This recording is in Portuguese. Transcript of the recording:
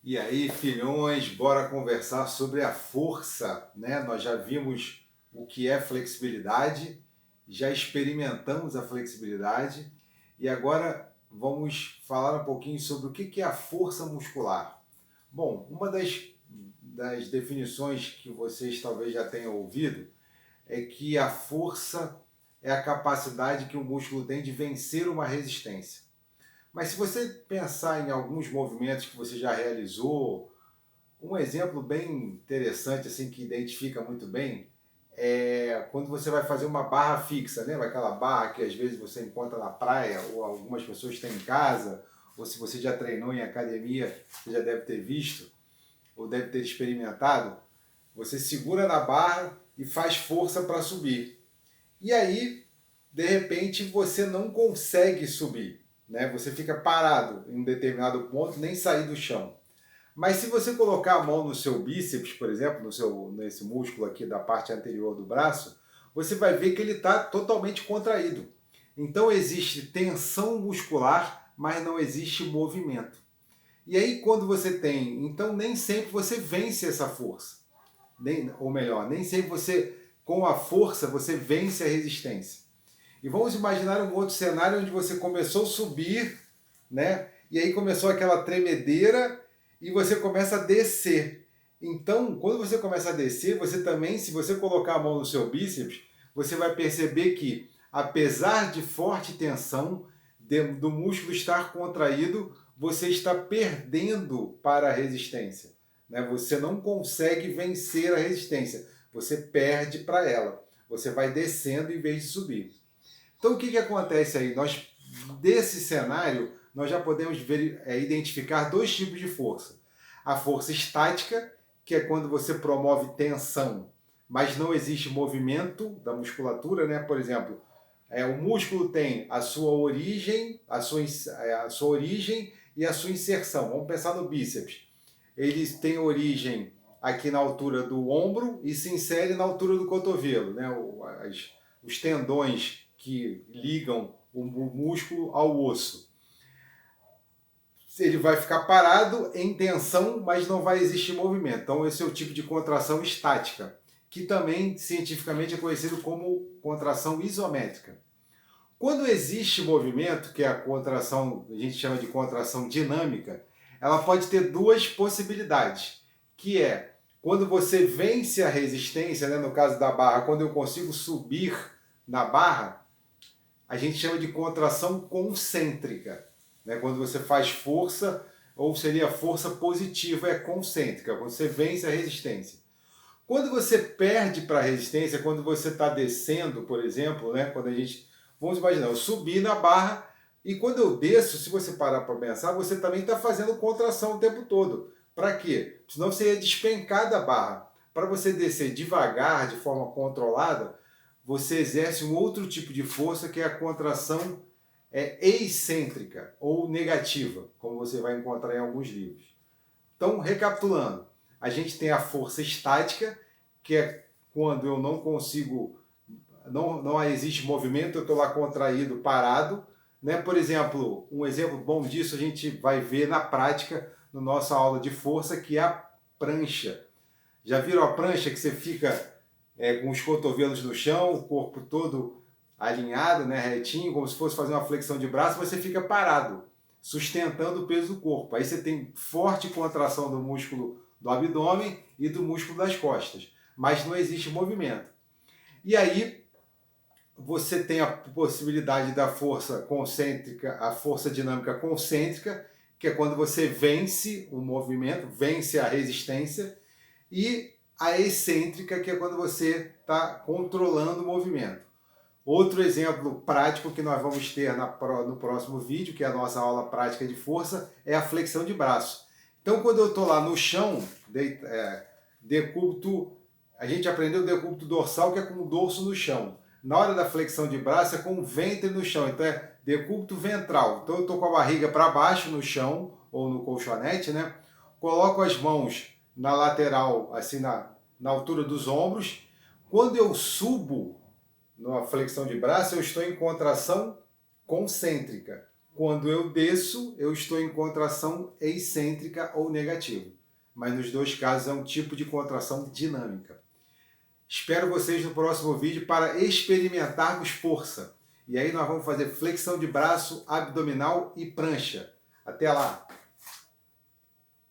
E aí, filhões, bora conversar sobre a força, né? Nós já vimos o que é flexibilidade, já experimentamos a flexibilidade e agora vamos falar um pouquinho sobre o que é a força muscular. Bom, uma das definições que vocês talvez já tenham ouvido é que a força é a capacidade que o músculo tem de vencer uma resistência. Mas se você pensar em alguns movimentos que você já realizou, um exemplo bem interessante, assim, que identifica muito bem, é quando você vai fazer uma barra fixa, lembra aquela barra que às vezes você encontra na praia, ou algumas pessoas têm em casa, ou se você já treinou em academia, você já deve ter visto, ou deve ter experimentado. Você segura na barra e faz força para subir. E aí, de repente, você não consegue subir, né? Você fica parado em um determinado ponto, nem sair do chão. Mas se você colocar a mão no seu bíceps, por exemplo, nesse músculo aqui da parte anterior do braço, você vai ver que ele está totalmente contraído. Então existe tensão muscular, mas não existe movimento. E aí quando você tem, então nem sempre você vence essa força. Ou melhor, nem sempre você, com a força, você vence a resistência. E vamos imaginar um outro cenário onde você começou a subir, né? E aí começou aquela tremedeira e você começa a descer. Então, quando você começa a descer, você também, se você colocar a mão no seu bíceps, você vai perceber que, apesar de forte tensão, do músculo estar contraído, você está perdendo para a resistência. Né? Você não consegue vencer a resistência, você perde para ela. Você vai descendo em vez de subir. Então, o que acontece aí? Desse cenário, nós já podemos identificar dois tipos de força. A força estática, que é quando você promove tensão, mas não existe movimento da musculatura, né? Por exemplo, o músculo tem a sua origem, a sua origem e a sua inserção. Vamos pensar no bíceps. Ele tem origem aqui na altura do ombro e se insere na altura do cotovelo, né? Os tendões que ligam o músculo ao osso. Ele vai ficar parado em tensão, mas não vai existir movimento. Então, esse é o tipo de contração estática, que também cientificamente é conhecido como contração isométrica. Quando existe movimento, que é a contração, a gente chama de contração dinâmica, ela pode ter duas possibilidades, que é quando você vence a resistência, né, no caso da barra, quando eu consigo subir na barra, a gente chama de contração concêntrica. Né? Quando você faz força, ou seria força positiva, é concêntrica, quando você vence a resistência. Quando você perde para a resistência, quando você está descendo, por exemplo, né? Quando a gente. Vamos imaginar, eu subi na barra e quando eu desço, se você parar para pensar, você também está fazendo contração o tempo todo. Para quê? Senão você ia despencar da barra. Para você descer devagar, de forma controlada, você exerce um outro tipo de força que é a contração excêntrica ou negativa, como você vai encontrar em alguns livros. Então, recapitulando, a gente tem a força estática, que é quando eu não consigo, não existe movimento, eu estou lá contraído, parado. Né? Por exemplo, um exemplo bom disso a gente vai ver na prática, na nossa aula de força, que é a prancha. Já viram a prancha que você fica com os cotovelos no chão, o corpo todo alinhado, né, retinho, como se fosse fazer uma flexão de braço, você fica parado, sustentando o peso do corpo. Aí você tem forte contração do músculo do abdômen e do músculo das costas, mas não existe movimento. E aí você tem a possibilidade da força concêntrica, a força dinâmica concêntrica, que é quando você vence o movimento, vence a resistência, e a excêntrica, que é quando você está controlando o movimento. Outro exemplo prático que nós vamos ter no próximo vídeo, que é a nossa aula prática de força, é a flexão de braço. Então, quando eu estou lá no chão, decúbito, a gente aprendeu o decúbito dorsal, que é com o dorso no chão. Na hora da flexão de braço, é com o ventre no chão. Então, é decúbito ventral. Então, eu estou com a barriga para baixo no chão, ou no colchonete, né? Coloco as mãos na lateral, assim, na altura dos ombros. Quando eu subo, numa flexão de braço, eu estou em contração concêntrica. Quando eu desço, eu estou em contração excêntrica ou negativa. Mas nos dois casos é um tipo de contração dinâmica. Espero vocês no próximo vídeo para experimentarmos força. E aí nós vamos fazer flexão de braço, abdominal e prancha. Até lá!